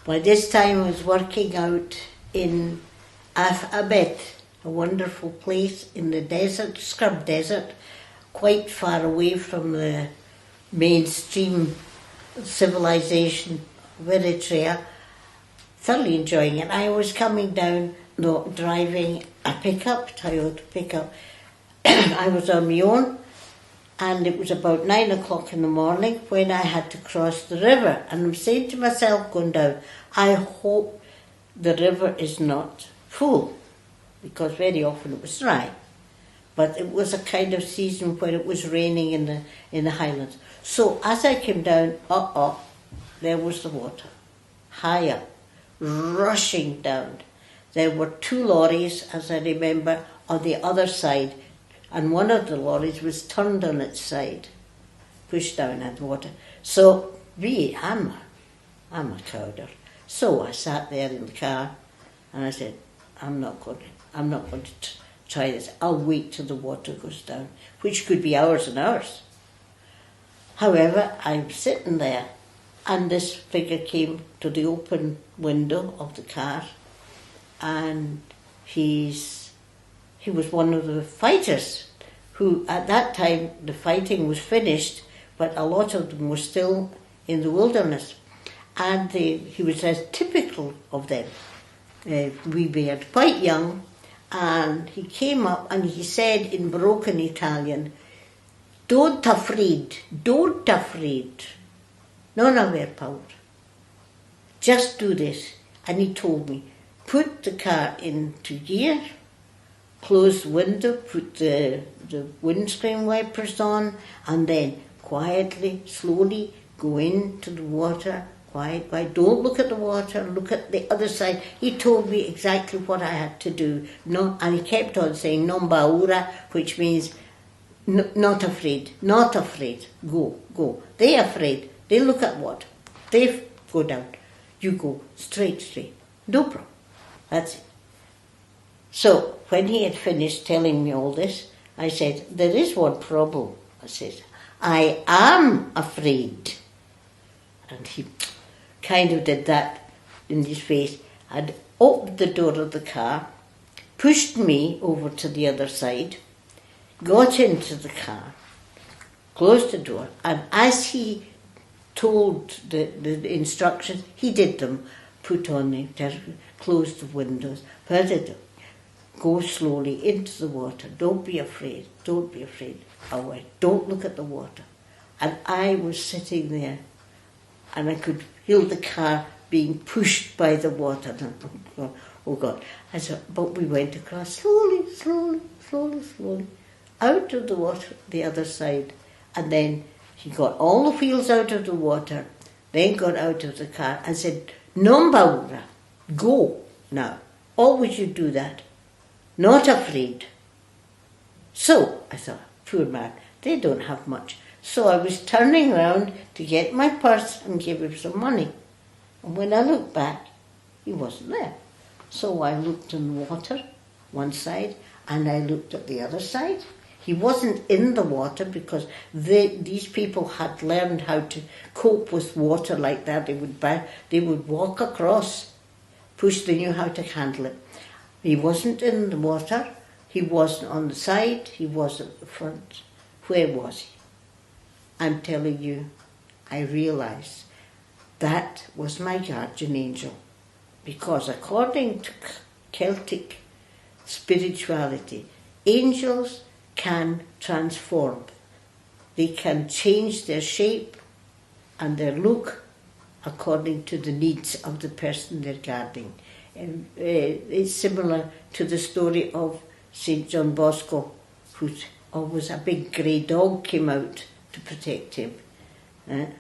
By this time I was working out in Abed, a wonderful place in the desert, scrub desert, quite far away from the mainstream civilization of Eritrea. Thoroughly enjoying it. I was coming down, driving a pickup, Toyota pickup. I was on my own, and it was about 9 o'clock in the morning when I had to cross the river. And I'm saying to myself going down, I hope the river is not full, because very often it was dry. But it was a kind of season where it was raining in the highlands. So as I came down, there was the water, high up, rushing down. There were 2 lorries, as I remember, on the other side, and one of the lorries was turned on its side, pushed down at the water. So I'm a coward. So I sat there in the car and I said, I'm not going to try this. I'll wait till the water goes down, which could be hours and hours. However, I'm sitting there, and this figure came to the open window of the car, and he was one of the fighters who, at that time, the fighting was finished, but a lot of them were still in the wilderness. And he was as typical of them. We were quite young, and he came up and he said in broken Italian, don't afraid. Non aver paura. Just do this. And he told me, put the car into gear, close the window, put the windscreen wipers on, and then quietly, slowly go into the water, quiet. Don't look at the water, look at the other side. He told me exactly what I had to do. No, and he kept on saying, non paura, which means not afraid, go. They're afraid. They look at water. They go down. You go straight. No problem. That's it. So when he had finished telling me all this, I said, there is one problem. I said, I am afraid. And he kind of did that in his face. I'd opened the door of the car, pushed me over to the other side, got into the car, closed the door, and as he told the instructions, he did them. Put on close the windows, go slowly into the water, don't be afraid. Away. Don't look at the water. And I was sitting there, and I could feel the car being pushed by the water. Oh God. I said, but we went across slowly, out of the water, the other side. And then he got all the wheels out of the water, then got out of the car and said, non paura, go now. Always you do that. Not afraid. So I thought, poor man, they don't have much. So I was turning round to get my purse and give him some money. And when I looked back, he wasn't there. So I looked in the water, one side, and I looked at the other side. He wasn't in the water because these people had learned how to cope with water like that. They would walk across, they knew how to handle it. He wasn't in the water, he wasn't on the side, he wasn't at the front. Where was he? I'm telling you, I realised that was my guardian angel. Because according to Celtic spirituality, angels can transform. They can change their shape and their look according to the needs of the person they're guarding. It's similar to the story of St. John Bosco, who's always a big grey dog came out to protect him and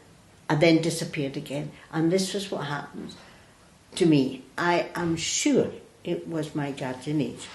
then disappeared again. And this was what happened to me. I am sure it was my guardian angel.